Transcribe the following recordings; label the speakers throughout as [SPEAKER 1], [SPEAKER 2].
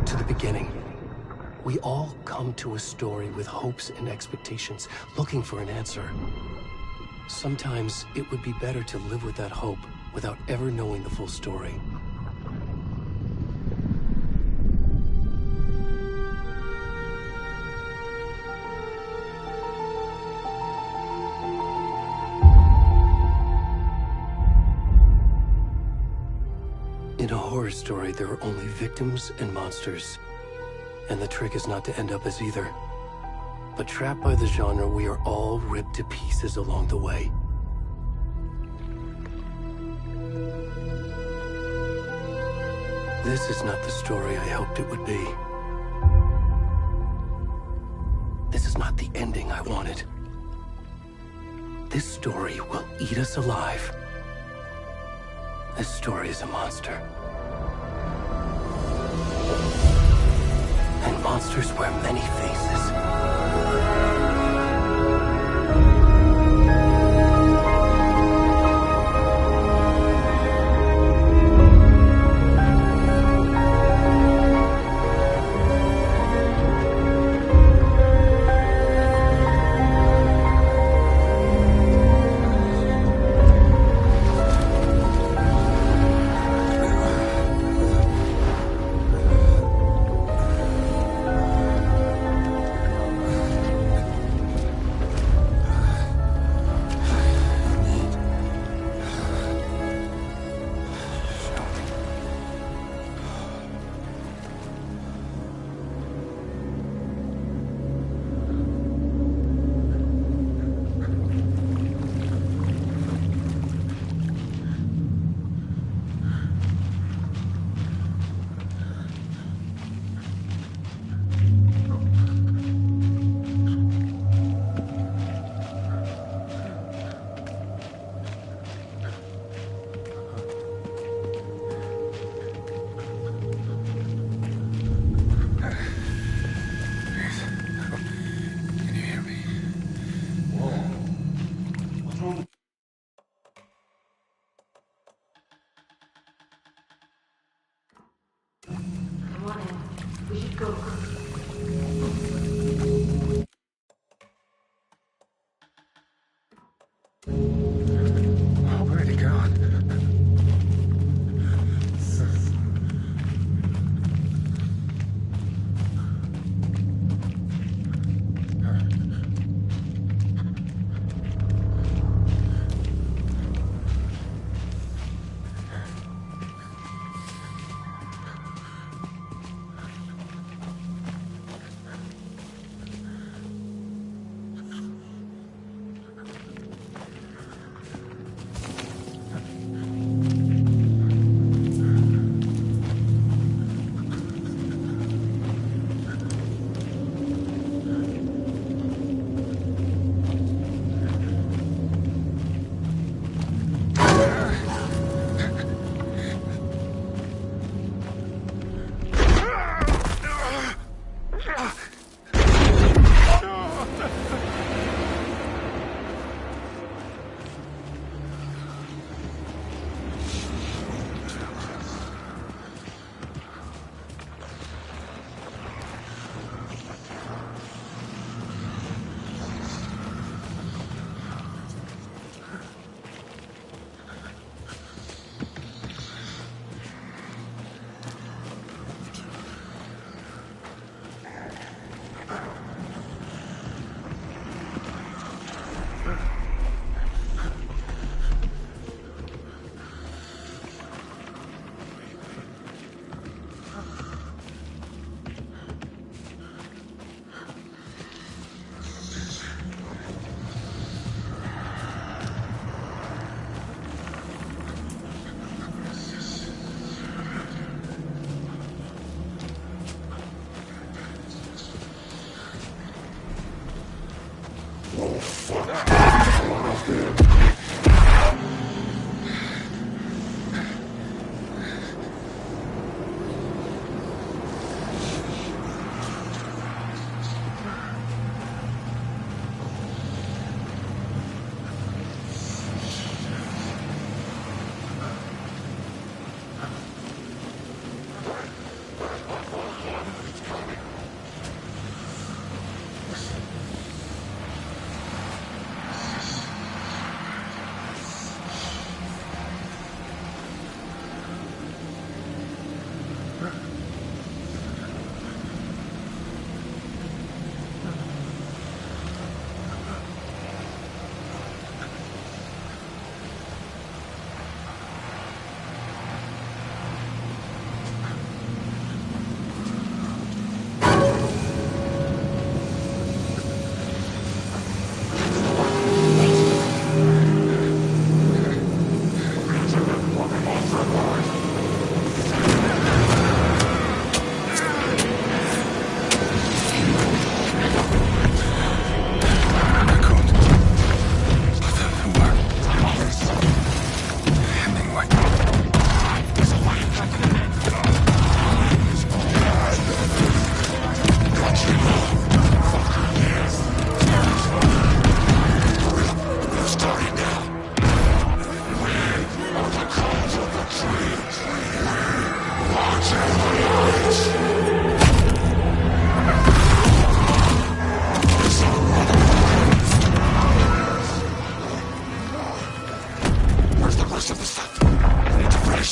[SPEAKER 1] back to the beginning. We all come to a story with hopes and expectations, looking for an answer. Sometimes it would be better to live with that hope without ever knowing the full story. In a horror story, there are only victims and monsters. And the trick is not to end up as either. But trapped by the genre, we are all ripped to pieces along the way. This is not the story I hoped it would be. This is not the ending I wanted. This story will eat us alive. This story is a monster. And monsters wear many faces.
[SPEAKER 2] Where'd he gone?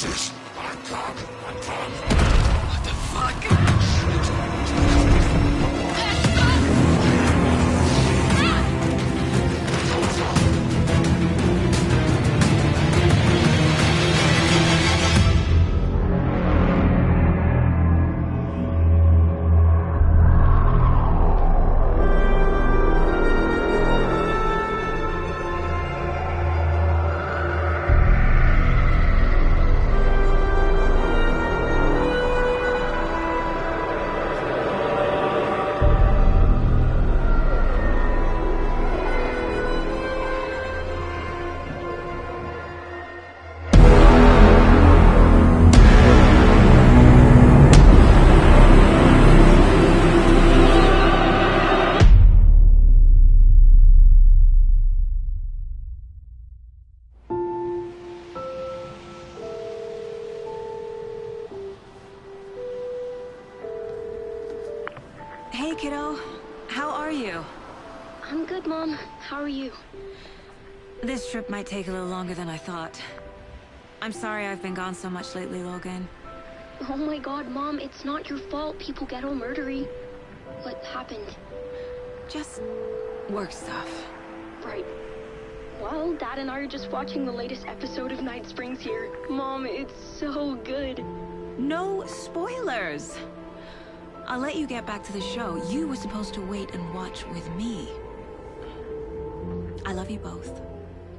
[SPEAKER 2] this?
[SPEAKER 3] What the fuck?
[SPEAKER 4] Hey, kiddo. How are you?
[SPEAKER 5] I'm good, Mom. How are you?
[SPEAKER 4] This trip might take a little longer than I thought. I'm sorry I've been gone so much lately, Logan.
[SPEAKER 5] Oh my god, Mom, it's not your fault people get all murdery. What happened?
[SPEAKER 4] Just work stuff.
[SPEAKER 5] Right. Well, Dad and I are just watching the latest episode of Night Springs here. Mom, it's so good.
[SPEAKER 4] No spoilers! I'll let you get back to the show. You were supposed to wait and watch with me. I love you both.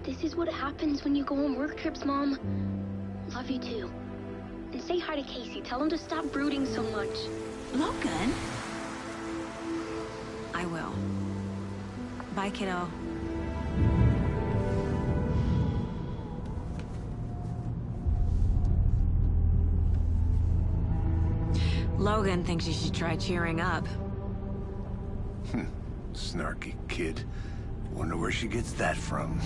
[SPEAKER 5] This is what happens when you go on work trips, Mom. Love you too. And say hi to Casey. Tell him to stop brooding so much.
[SPEAKER 4] Logan? I will. Bye, kiddo. Logan thinks you should try cheering up.
[SPEAKER 2] Snarky kid. Wonder where she gets that from.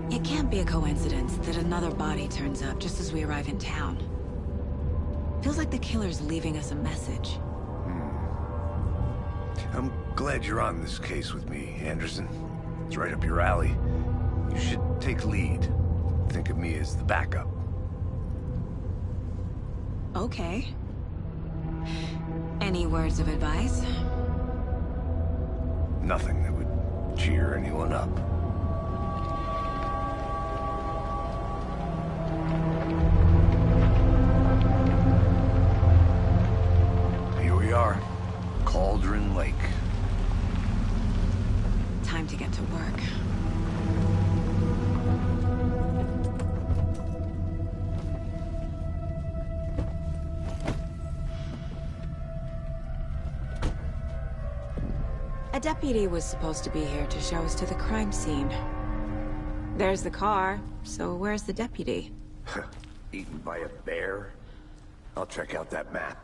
[SPEAKER 4] It can't be a coincidence that another body turns up just as we arrive in town. Feels like the killer's leaving us a message.
[SPEAKER 2] I'm glad you're on this case with me, Anderson. It's right up your alley. You should take lead. Think of me as the backup.
[SPEAKER 4] Okay. Any words of advice?
[SPEAKER 2] Nothing that would cheer anyone up. Here we are. Cauldron Lake.
[SPEAKER 4] Time to get to work. A deputy was supposed to be here to show us to the crime scene. There's the car, so where's the deputy?
[SPEAKER 2] Eaten by a bear? I'll check out that map.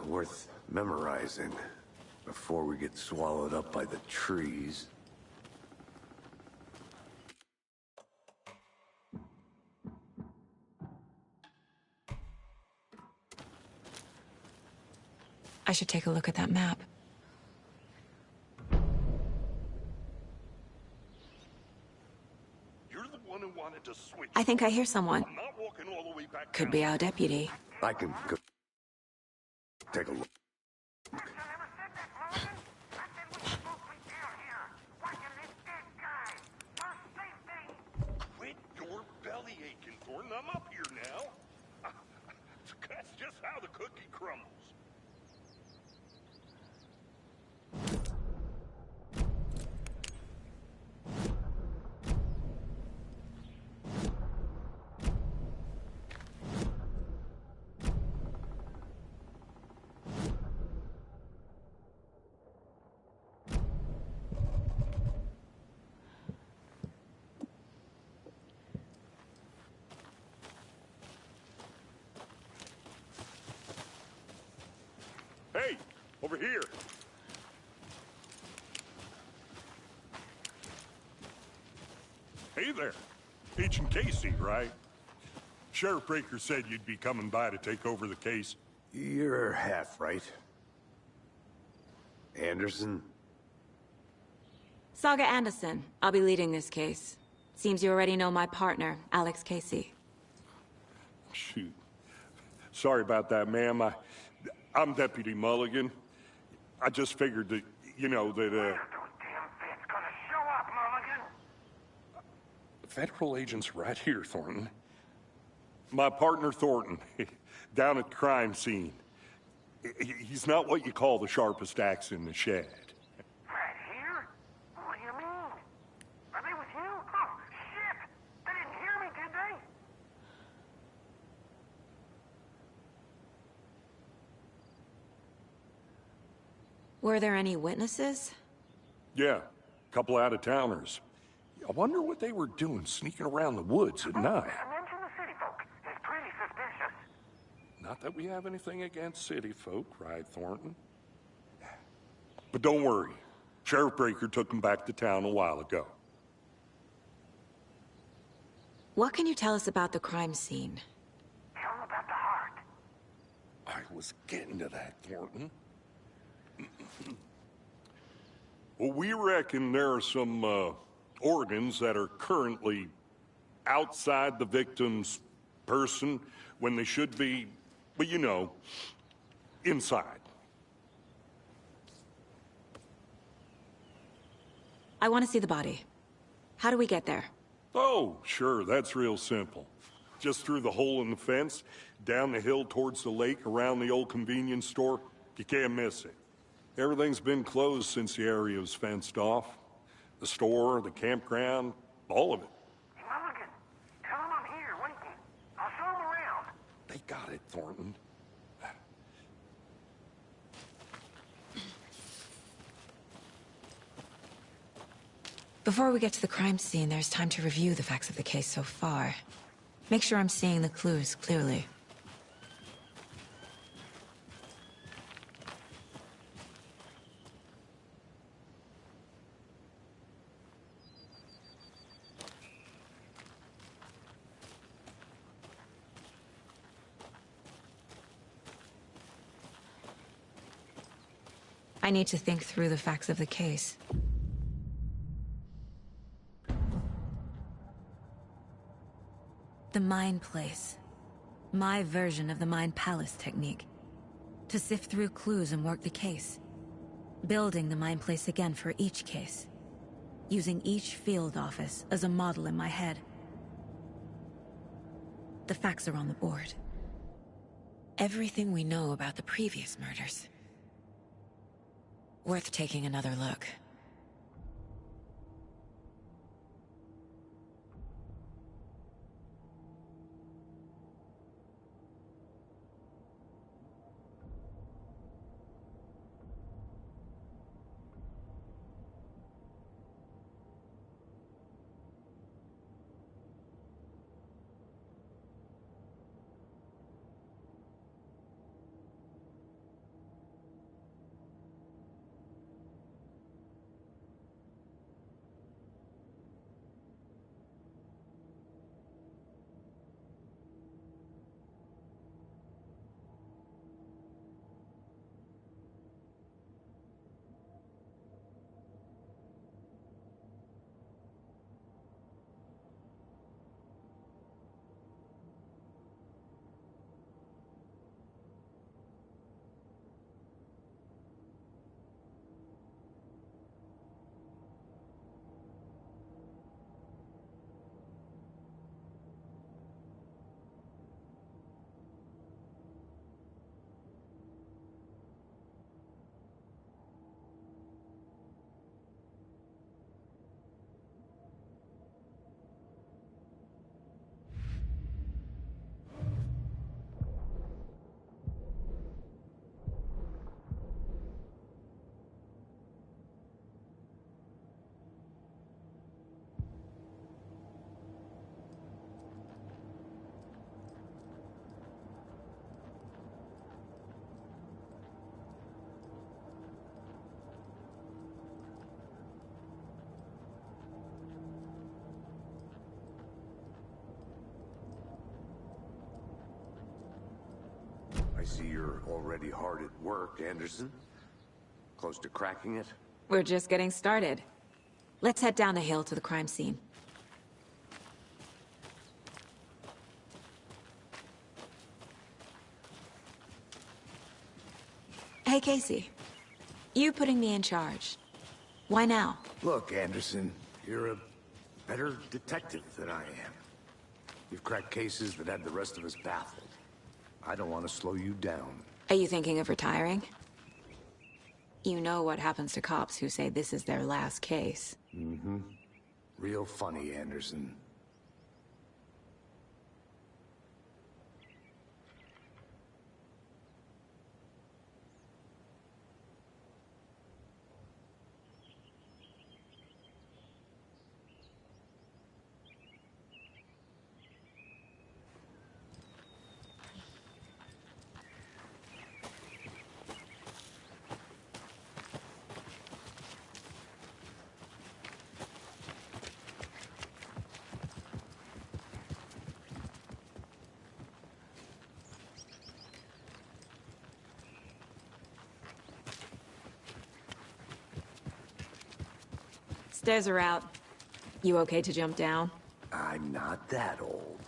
[SPEAKER 2] Worth memorizing before we get swallowed up by the trees.
[SPEAKER 4] I should take a look at that map.
[SPEAKER 6] You're the one who wanted to switch.
[SPEAKER 4] I think I hear someone.
[SPEAKER 6] I'm not walking all the way back
[SPEAKER 4] Could
[SPEAKER 6] down.
[SPEAKER 4] be our deputy.
[SPEAKER 2] I can go take a look.
[SPEAKER 6] Quit your belly aching, Thornton. I'm up here now. That's just how the cookie crumbles. Over here. Hey there. Agent Casey, right? Sheriff Breaker said you'd be coming by to take over the case.
[SPEAKER 2] You're half right. Anderson?
[SPEAKER 4] Saga Anderson. I'll be leading this case. Seems you already know my partner, Alex Casey.
[SPEAKER 6] Shoot. Sorry about that, ma'am. I'm Deputy Mulligan. I just figured that, you know, that,
[SPEAKER 7] Those damn feds gonna show up, Mulligan.
[SPEAKER 6] Federal agent's right here, Thornton. My partner, Thornton, down at the crime scene. He's not what you call the sharpest axe in the shed.
[SPEAKER 7] Right here? What do you mean? Are they with you? Oh, shit! They didn't hear me, did they?
[SPEAKER 4] Were there any witnesses?
[SPEAKER 6] Yeah, a couple out-of-towners. I wonder what they were doing sneaking around the woods at night.
[SPEAKER 7] Mention the city folk. It's pretty suspicious.
[SPEAKER 6] Not that we have anything against city folk, right, Thornton? But don't worry. Sheriff Breaker took them back to town a while ago.
[SPEAKER 4] What can you tell us about the crime scene?
[SPEAKER 7] Tell them about the heart.
[SPEAKER 6] I was getting to that, Thornton. Well, we reckon there are some, organs that are currently outside the victim's person when they should be, well, you know, inside.
[SPEAKER 4] I want to see the body. How do we get there?
[SPEAKER 6] Oh, sure, that's real simple. Just through the hole in the fence, down the hill towards the lake, around the old convenience store. You can't miss it. Everything's been closed since the area was fenced off. The store, the campground, all of it.
[SPEAKER 7] Hey, Mulligan, tell them I'm here, waiting. I'll show them around.
[SPEAKER 6] They got it, Thornton.
[SPEAKER 4] Before we get to the crime scene, there's time to review the facts of the case so far. Make sure I'm seeing the clues clearly. I need to think through the facts of the case. The Mind Place. My version of the Mind Palace technique. To sift through clues and work the case. Building the Mind Place again for each case. Using each field office as a model in my head. The facts are on the board. Everything we know about the previous murders. Worth taking another look.
[SPEAKER 2] I see you're already hard at work, Anderson. Close to cracking it?
[SPEAKER 4] We're just getting started. Let's head down the hill to the crime scene. Hey, Casey. You putting me in charge. Why now?
[SPEAKER 2] Look, Anderson, you're a better detective than I am. You've cracked cases that had the rest of us baffled. I don't want to slow you down.
[SPEAKER 4] Are you thinking of retiring? You know what happens to cops who say this is their last case.
[SPEAKER 2] Mm-hmm. Real funny, Anderson.
[SPEAKER 4] Stairs are out. You okay to jump down?
[SPEAKER 2] I'm not that old.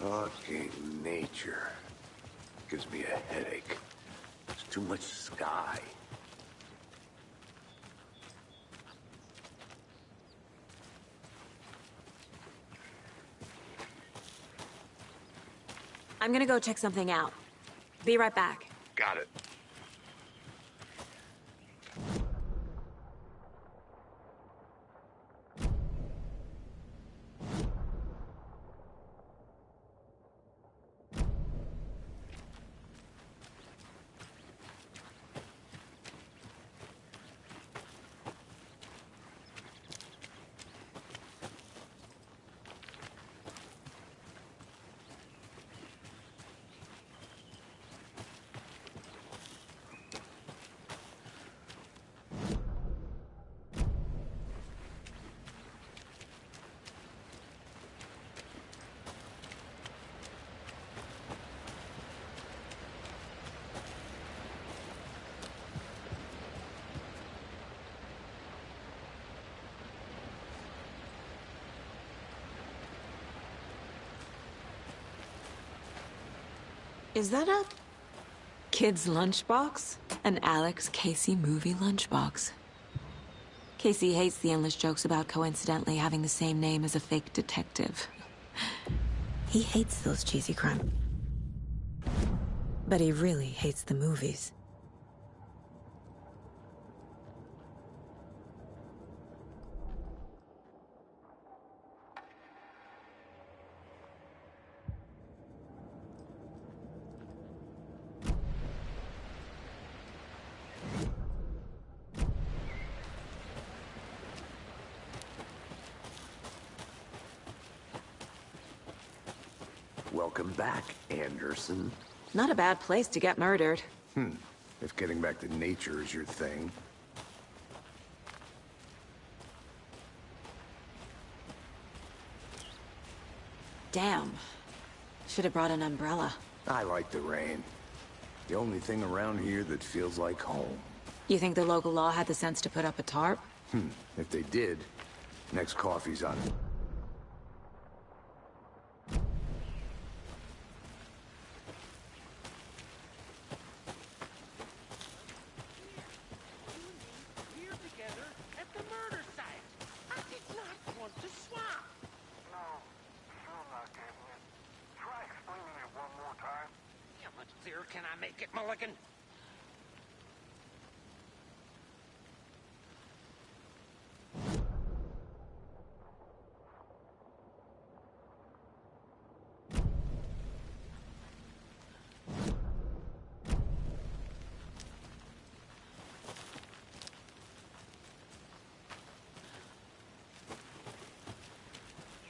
[SPEAKER 2] Fucking nature. Gives me a headache. There's too much sky.
[SPEAKER 4] I'm gonna go check something out. Be right back.
[SPEAKER 2] Got it.
[SPEAKER 4] Is that a kid's lunchbox? An Alex Casey movie lunchbox. Casey hates the endless jokes about coincidentally having the same name as a fake detective. He hates those cheesy crime. But he really hates the movies.
[SPEAKER 2] Welcome back, Anderson.
[SPEAKER 4] Not a bad place to get murdered.
[SPEAKER 2] If getting back to nature is your thing.
[SPEAKER 4] Damn. Should have brought an umbrella.
[SPEAKER 2] I like the rain. The only thing around here that feels like home.
[SPEAKER 4] You think the local law had the sense to put up a tarp?
[SPEAKER 2] If they did, next coffee's on.
[SPEAKER 7] Here together at the murder site. I did not want to swap. No, sure not, Gabriel. Try explaining it one more time. How much clearer can I make it, Mulligan?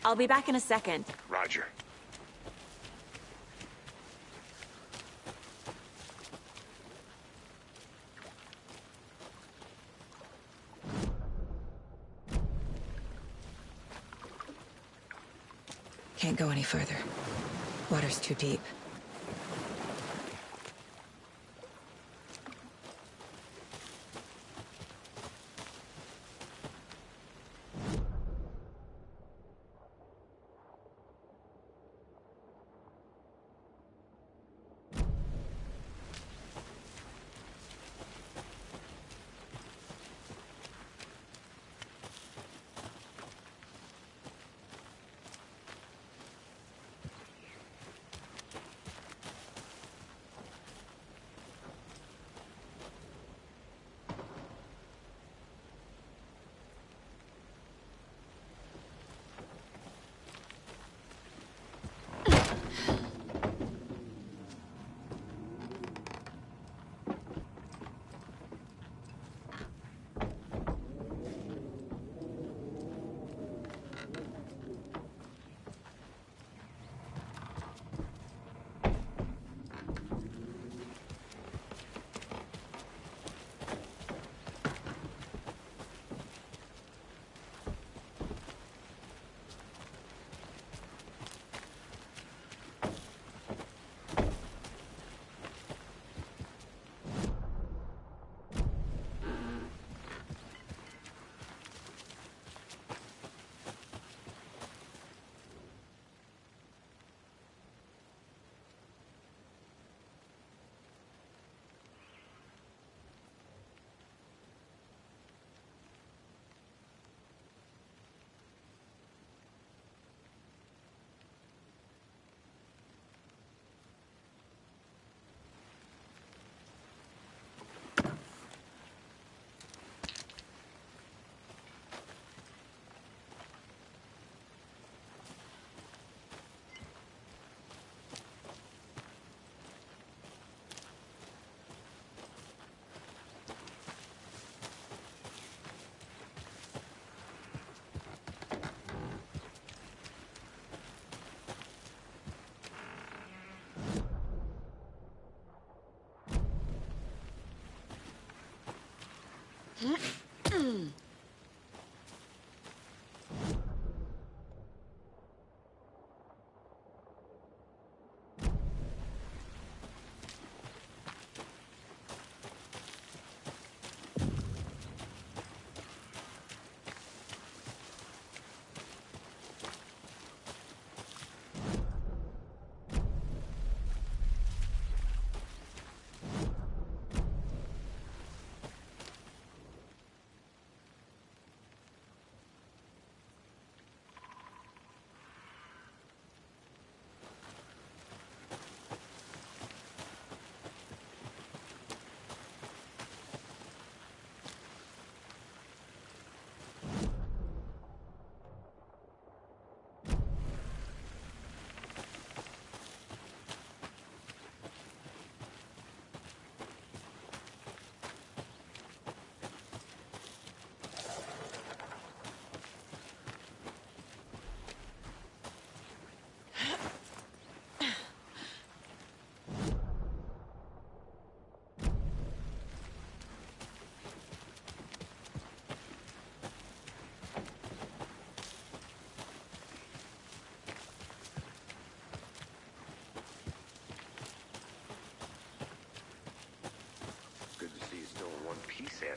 [SPEAKER 8] I'll be back in a second.
[SPEAKER 2] Roger.
[SPEAKER 4] Can't go any further. Water's too deep.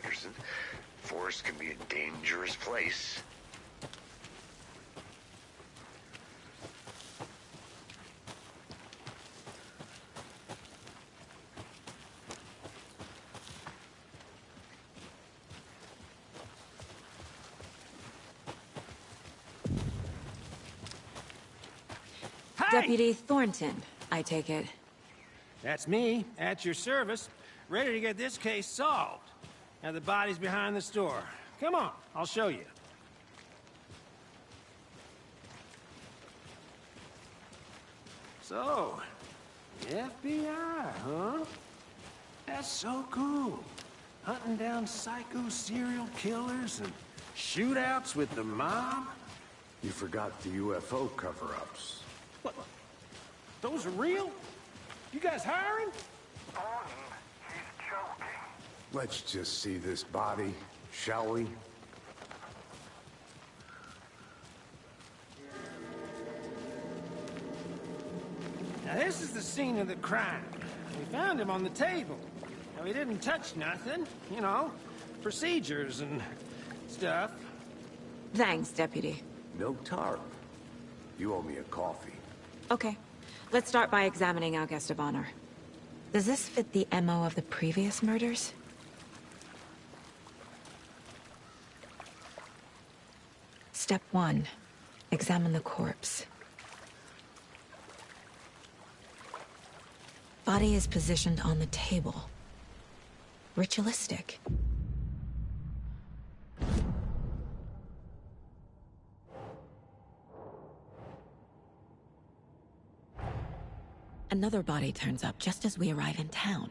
[SPEAKER 2] Anderson. Forest can be a dangerous place.
[SPEAKER 8] Deputy Thornton, I take it.
[SPEAKER 9] That's me, at your service, ready to get this case solved. Now the body's behind the store. Come on, I'll show you. So, the FBI, huh? That's so cool. Hunting down psycho serial killers and shootouts with the mob.
[SPEAKER 2] You forgot the UFO cover-ups.
[SPEAKER 9] What? Those are real? You guys hiring?
[SPEAKER 7] Thornton, he's joking.
[SPEAKER 2] Let's just see this body, shall we?
[SPEAKER 9] Now this is the scene of the crime. We found him on the table. Now he didn't touch nothing, you know, procedures and stuff.
[SPEAKER 8] Thanks, Deputy.
[SPEAKER 2] No tarp. You owe me a coffee.
[SPEAKER 8] Okay. Let's start by examining our guest of honor. Does this fit the MO of the previous murders? Step 1. Examine the corpse. Body is positioned on the table. Ritualistic. Another body turns up just as we arrive in town.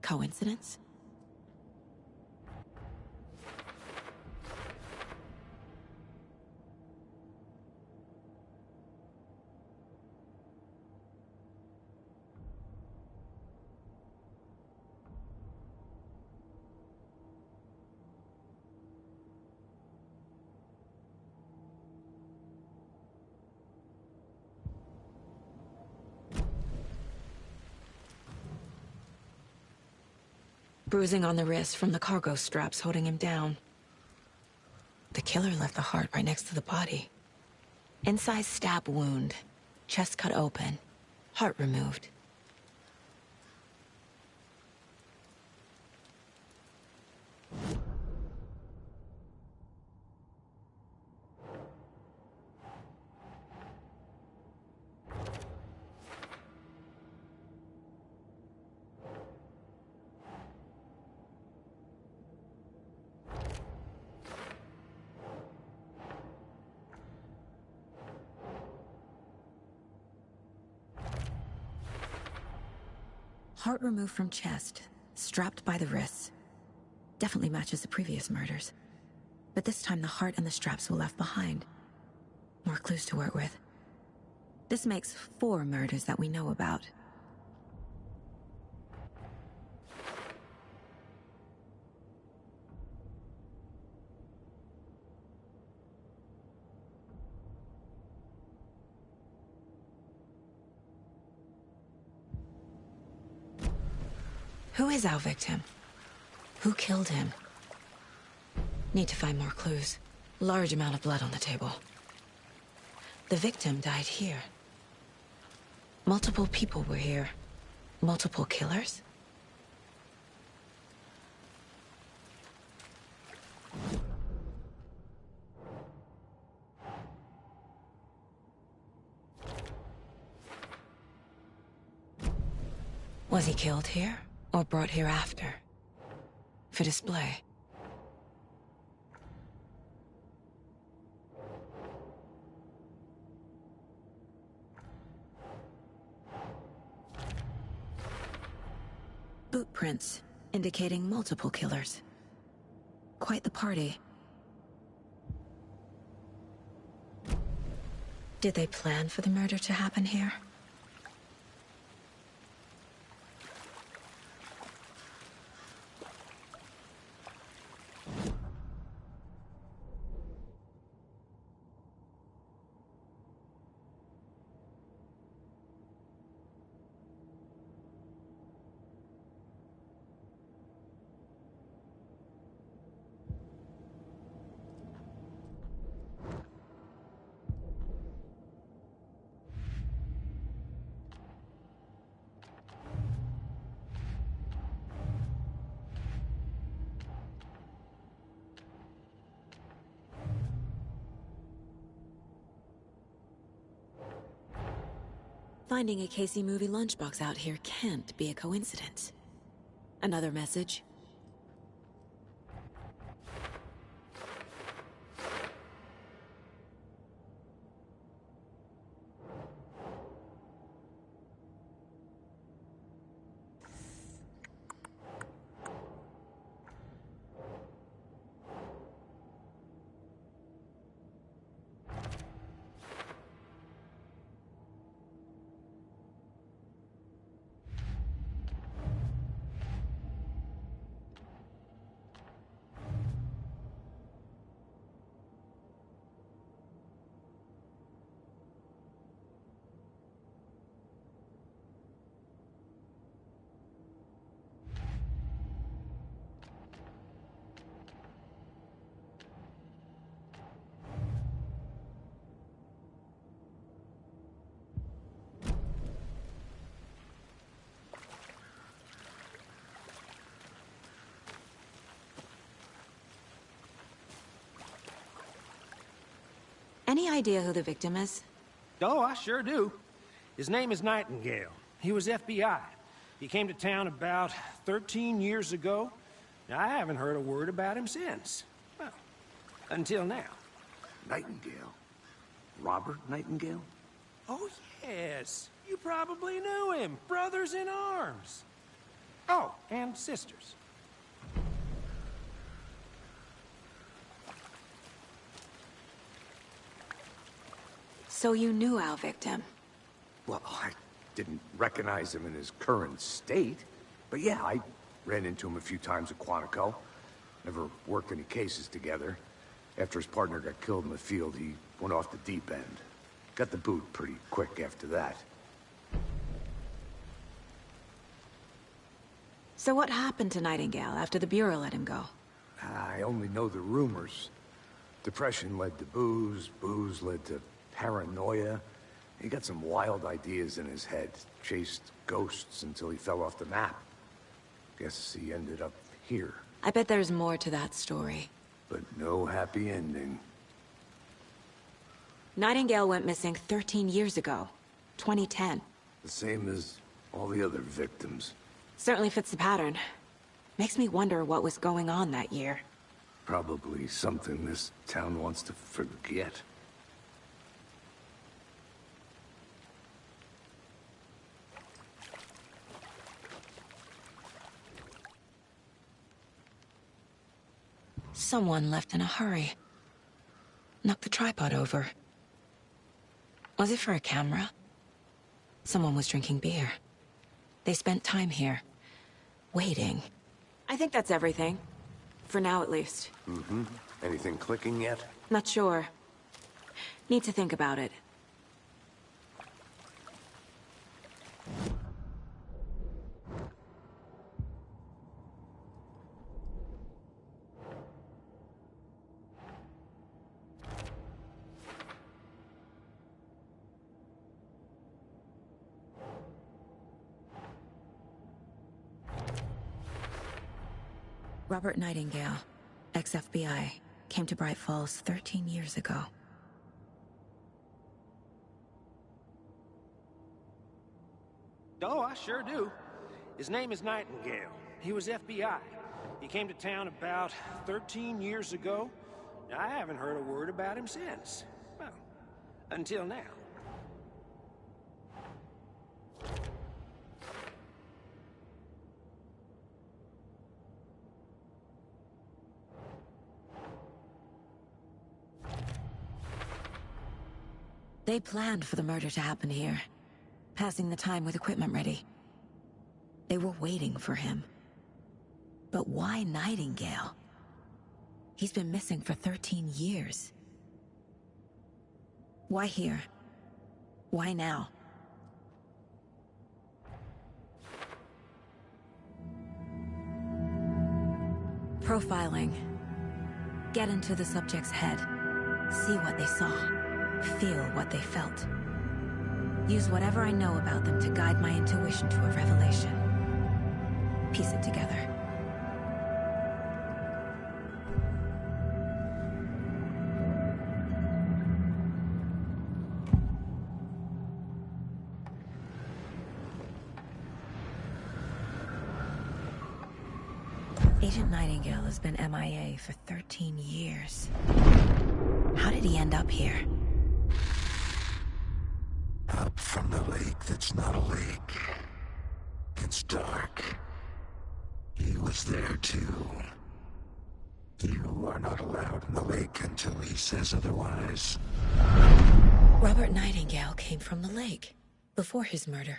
[SPEAKER 8] Coincidence? Bruising on the wrist from the cargo straps holding him down. The killer left the heart right next to the body. Incise stab wound. Chest cut open. Heart removed. Heart removed from chest, strapped by the wrists. Definitely matches the previous murders. But this time the heart and the straps were left behind. More clues to work with. This makes 4 murders that we know about. Who is our victim? Who killed him? Need to find more clues. Large amount of blood on the table. The victim died here. Multiple people were here. Multiple killers? Was he killed here? Or brought here after? For display? Boot prints, indicating multiple killers. Quite the party. Did they plan for the murder to happen here? Finding a Casey movie lunchbox out here can't be a coincidence. Another message? Any idea who the victim is?
[SPEAKER 9] Oh, I sure do. His name is Nightingale. He was FBI. He came to town about 13 years ago. I haven't heard a word about him since. Well, until now.
[SPEAKER 2] Nightingale? Robert Nightingale?
[SPEAKER 9] Oh, yes. You probably knew him. Brothers in arms. Oh, and sisters.
[SPEAKER 8] So you knew our victim?
[SPEAKER 2] Well, I didn't recognize him in his current state. But yeah, I ran into him a few times at Quantico. Never worked any cases together. After his partner got killed in the field, he went off the deep end. Got the boot pretty quick after that.
[SPEAKER 8] So what happened to Nightingale after the Bureau let him go?
[SPEAKER 2] I only know the rumors. Depression led to booze, booze led to paranoia. He got some wild ideas in his head, chased ghosts until he fell off the map. Guess he ended up here.
[SPEAKER 8] I bet there's more to that story.
[SPEAKER 2] But no happy ending.
[SPEAKER 8] Nightingale went missing 13 years ago, 2010.
[SPEAKER 2] The same as all the other victims.
[SPEAKER 8] Certainly fits the pattern. Makes me wonder what was going on that year.
[SPEAKER 2] Probably something this town wants to forget.
[SPEAKER 8] Someone left in a hurry. Knocked the tripod over. Was it for a camera? Someone was drinking beer. They spent time here, waiting. I think that's everything. For now, at least.
[SPEAKER 2] Mm-hmm. Anything clicking yet?
[SPEAKER 8] Not sure. Need to think about it. Robert Nightingale, ex-FBI, came to Bright Falls 13 years ago.
[SPEAKER 9] Oh, I sure do. His name is Nightingale. He was FBI. He came to town about 13 years ago. I haven't heard a word about him since. Well, until now.
[SPEAKER 8] They planned for the murder to happen here, passing the time with equipment ready. They were waiting for him. But why Nightingale? He's been missing for 13 years. Why here? Why now? Profiling. Get into the subject's head. See what they saw. Feel what they felt. Use whatever I know about them to guide my intuition to a revelation. Piece it together. Agent Nightingale has been MIA for 13 years. How did he end up here?
[SPEAKER 10] Up from the lake that's not a lake. It's dark. He was there too. You are not allowed in the lake until he says otherwise.
[SPEAKER 8] Robert Nightingale came from the lake, before his murder.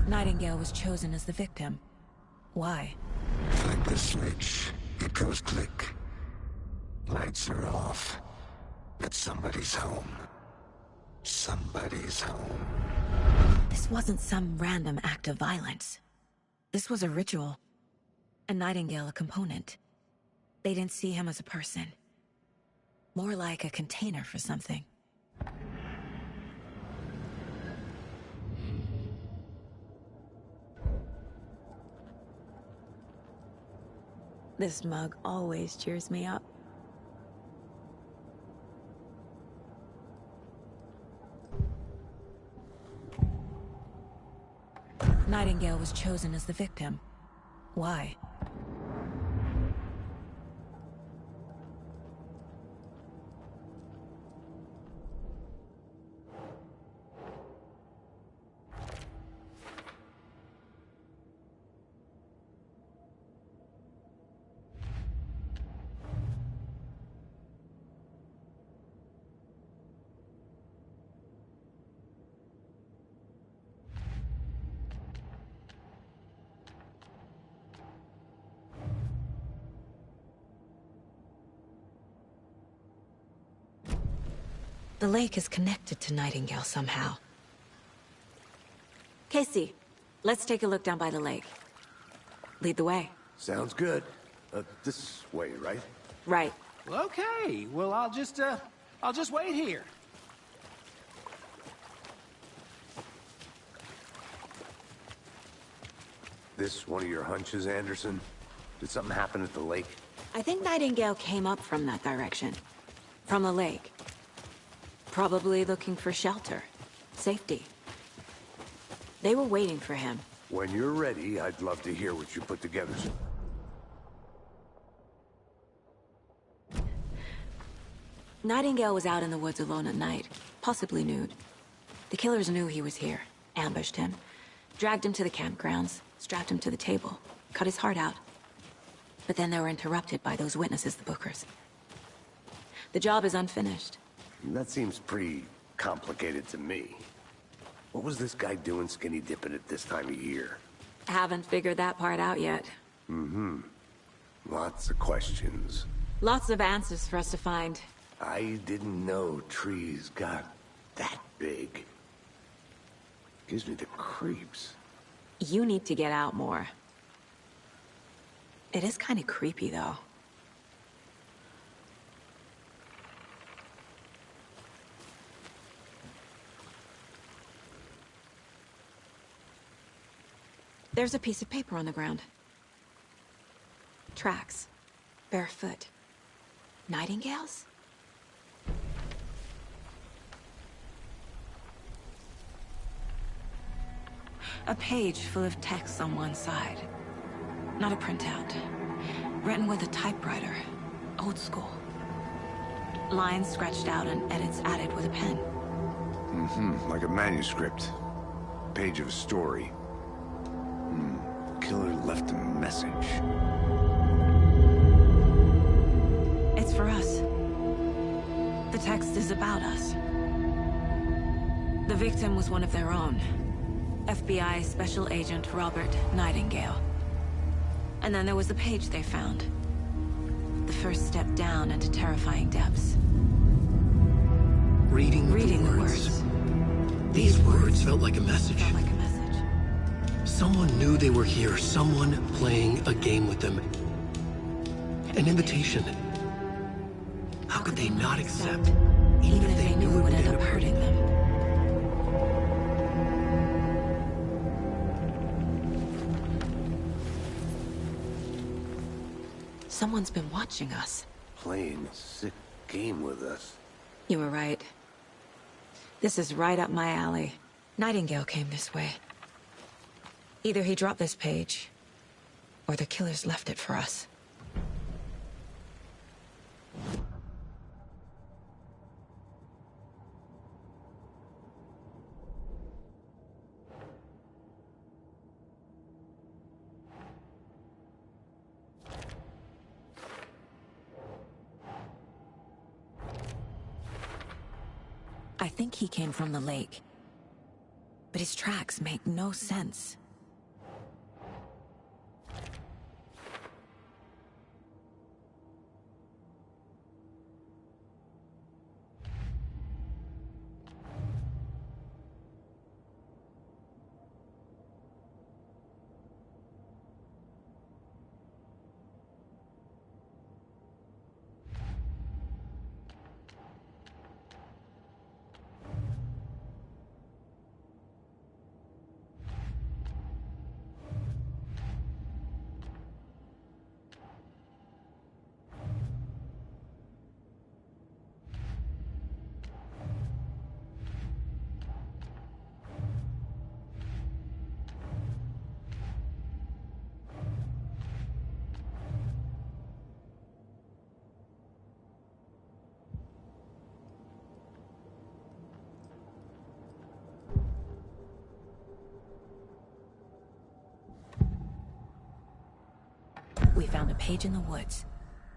[SPEAKER 8] Nightingale was chosen as the victim. Why?
[SPEAKER 10] Like the switch, it goes click. Lights are off. But somebody's home. Somebody's home.
[SPEAKER 8] This wasn't some random act of violence. This was a ritual. And Nightingale a component. They didn't see him as a person. More like a container for something. This mug always cheers me up.
[SPEAKER 4] Nightingale was chosen as the victim. Why? The lake is connected to Nightingale somehow. Casey, let's take a look down by the lake. Lead the way.
[SPEAKER 2] Sounds good. This way, right?
[SPEAKER 4] Right.
[SPEAKER 9] Okay, well, I'll just wait here.
[SPEAKER 2] This one of your hunches, Anderson? Did something happen at the lake?
[SPEAKER 4] I think Nightingale came up from that direction. From the lake. Probably looking for shelter. Safety. They were waiting for him.
[SPEAKER 2] When you're ready, I'd love to hear what you put together.
[SPEAKER 4] Nightingale was out in the woods alone at night, possibly nude. The killers knew he was here, ambushed him, dragged him to the campgrounds, strapped him to the table, cut his heart out. But then they were interrupted by those witnesses, the Bookers. The job is unfinished.
[SPEAKER 2] That seems pretty complicated to me. What was this guy doing skinny dipping at this time of year?
[SPEAKER 4] Haven't figured that part out yet.
[SPEAKER 2] Mm-hmm. Lots of questions.
[SPEAKER 4] Lots of answers for us to find.
[SPEAKER 2] I didn't know trees got that big. Gives me the creeps.
[SPEAKER 4] You need to get out more. It is kind of creepy, though. There's a piece of paper on the ground. Tracks. Barefoot. Nightingales? A page full of text on one side. Not a printout. Written with a typewriter. Old school. Lines scratched out and edits added with a pen.
[SPEAKER 2] Mm-hmm. Like a manuscript. Page of a story. Killer left a message.
[SPEAKER 4] It's for us. The text is about us. The victim was one of their own. FBI Special Agent Robert Nightingale. And then there was the page they found. The first step down into terrifying depths.
[SPEAKER 1] Reading the words. These words felt like a message. Someone knew they were here, someone playing a game with them. An invitation. How could they not accept, even if they knew it would end up hurting them?
[SPEAKER 4] Someone's been watching us.
[SPEAKER 2] Playing a sick game with us.
[SPEAKER 4] You were right. This is right up my alley. Nightingale came this way. Either he dropped this page, or the killers left it for us. I think he came from the lake. But his tracks make no sense.
[SPEAKER 8] We found a page in the woods.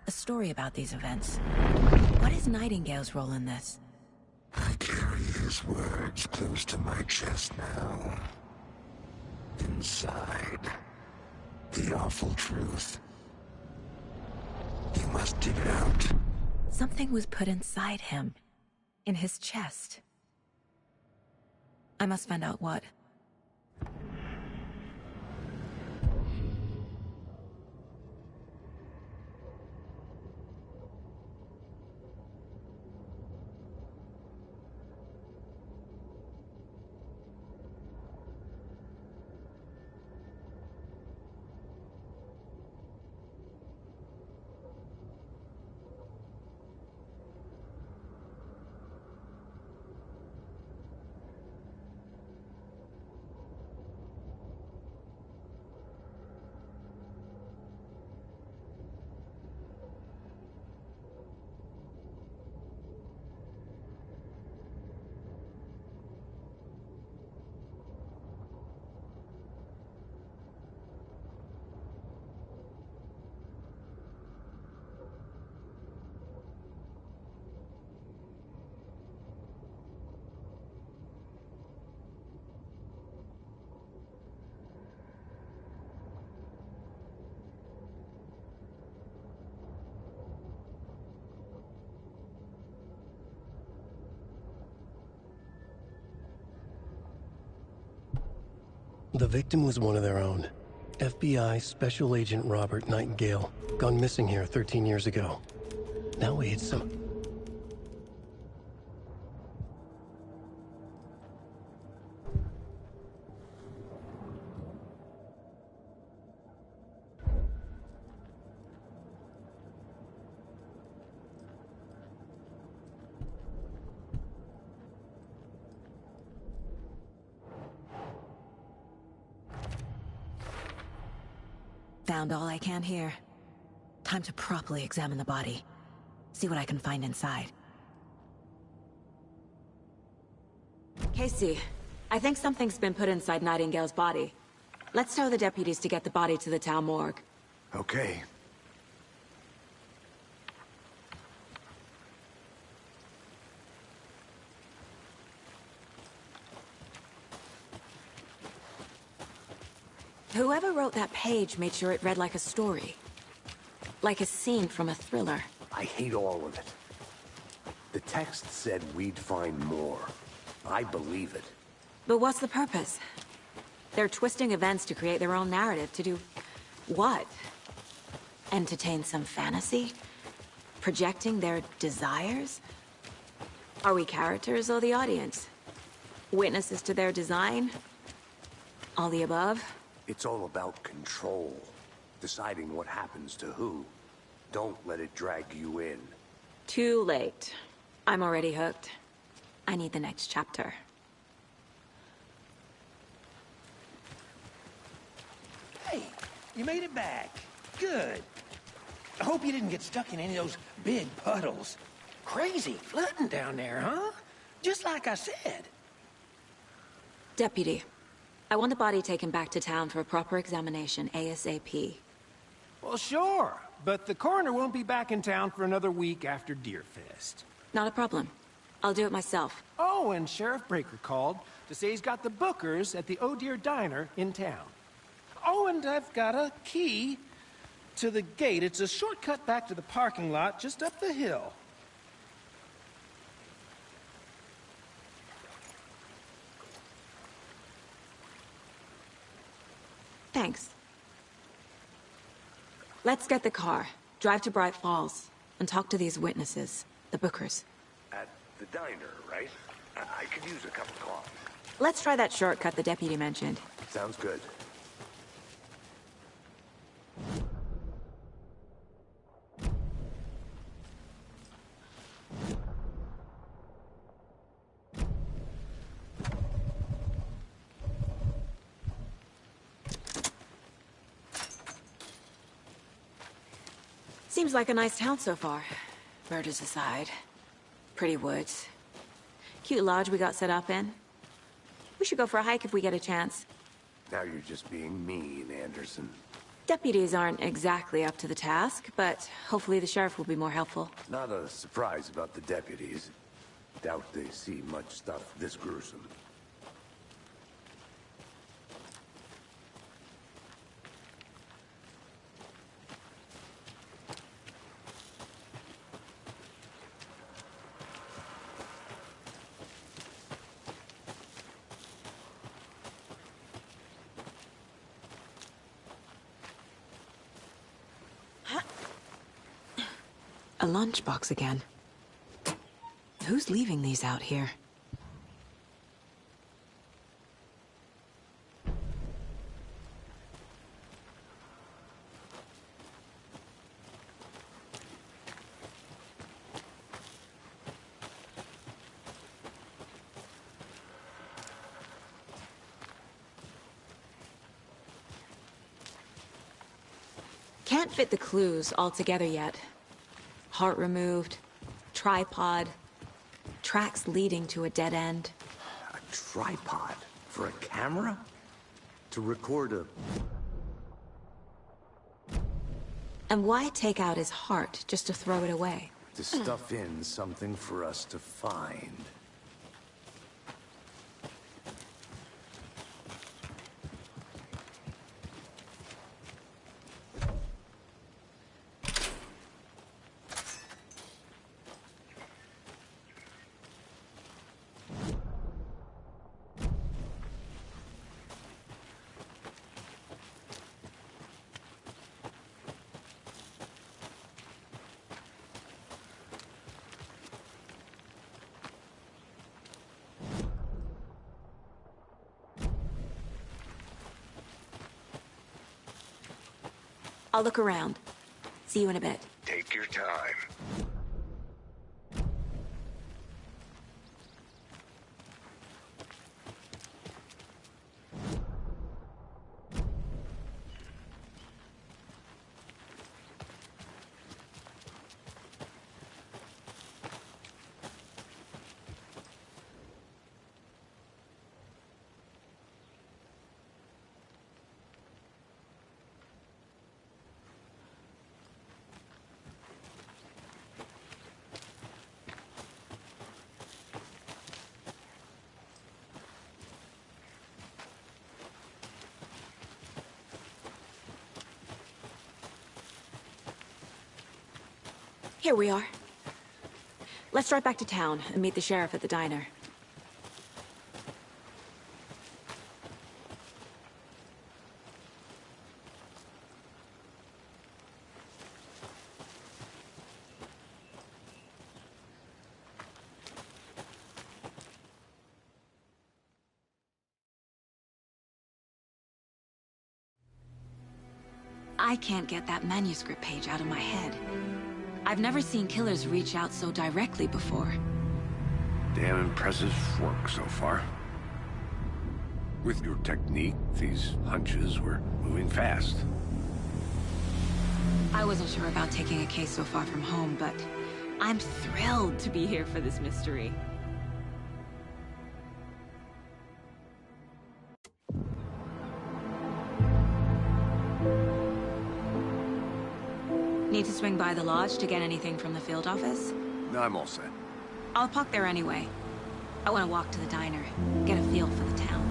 [SPEAKER 8] A story about these events. What is Nightingale's role in this?
[SPEAKER 10] I carry his words close to my chest now. Inside, the awful truth. You must dig it out.
[SPEAKER 8] Something was put inside him. In his chest. I must find out what.
[SPEAKER 1] The victim was one of their own. FBI Special Agent Robert Nightingale, gone missing here 13 years ago. Now we hit some...
[SPEAKER 8] Found all I can here. Time to properly examine the body. See what I can find inside. Casey, I think something's been put inside Nightingale's body. Let's tell the deputies to get the body to the town morgue.
[SPEAKER 2] Okay.
[SPEAKER 8] Whoever wrote that page made sure it read like a story. Like a scene from a thriller.
[SPEAKER 2] I hate all of it. The text said we'd find more. I believe it.
[SPEAKER 8] But what's the purpose? They're twisting events to create their own narrative. To do what? Entertain some fantasy? Projecting their desires? Are we characters or the audience? Witnesses to their design? All the above?
[SPEAKER 2] It's all about control. Deciding what happens to who. Don't let it drag you in.
[SPEAKER 8] Too late. I'm already hooked. I need the next chapter.
[SPEAKER 9] Hey, you made it back. Good. I hope you didn't get stuck in any of those big puddles. Crazy flooding down there, huh? Just like I said.
[SPEAKER 8] Deputy, I want the body taken back to town for a proper examination, ASAP.
[SPEAKER 9] Well, sure. But the coroner won't be back in town for another week after Deerfest.
[SPEAKER 8] Not a problem. I'll do it myself.
[SPEAKER 9] Oh, and Sheriff Breaker called to say he's got the Bookers at the Oh Dear Diner in town. Oh, and I've got a key to the gate. It's a shortcut back to the parking lot just up the hill.
[SPEAKER 8] Thanks. Let's get the car, drive to Bright Falls, and talk to these witnesses, the Bookers.
[SPEAKER 2] At the diner, right? I could use a cup of coffee.
[SPEAKER 8] Let's try that shortcut the deputy mentioned.
[SPEAKER 2] Sounds good.
[SPEAKER 8] Seems like a nice town so far. Murders aside. Pretty woods. Cute lodge we got set up in. We should go for a hike if we get a chance.
[SPEAKER 2] Now you're just being mean, Anderson.
[SPEAKER 8] Deputies aren't exactly up to the task, but hopefully the sheriff will be more helpful.
[SPEAKER 2] Not a surprise about the deputies. Doubt they see much stuff this gruesome.
[SPEAKER 8] A lunchbox again. Who's leaving these out here? Can't fit the clues all together yet. Heart removed, tripod, tracks leading to a dead end.
[SPEAKER 2] A tripod? For a camera? To record a...
[SPEAKER 8] And why take out his heart just to throw it away?
[SPEAKER 2] To stuff in something for us to find.
[SPEAKER 8] I'll look around. See you in a bit.
[SPEAKER 10] Take your time.
[SPEAKER 8] Here we are. Let's drive back to town and meet the sheriff at the diner. I can't get that manuscript page out of my head. I've never seen killers reach out so directly before.
[SPEAKER 2] Damn impressive work so far. With your technique, these hunches were moving fast.
[SPEAKER 8] I wasn't sure about taking a case so far from home, but I'm thrilled to be here for this mystery. Need to swing by the lodge to get anything from the field office?
[SPEAKER 2] No, I'm all set.
[SPEAKER 8] I'll park there anyway. I want to walk to the diner, get a feel for the town.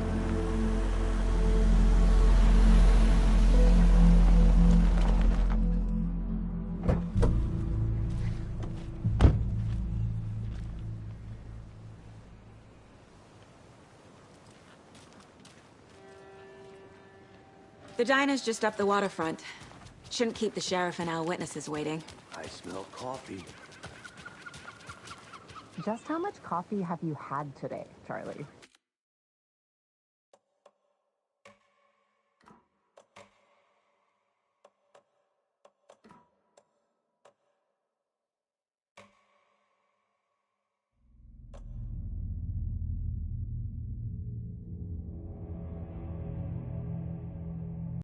[SPEAKER 8] The diner's just up the waterfront. Shouldn't keep the sheriff and our witnesses waiting.
[SPEAKER 2] I smell coffee.
[SPEAKER 11] Just how much coffee have you had today, Charlie?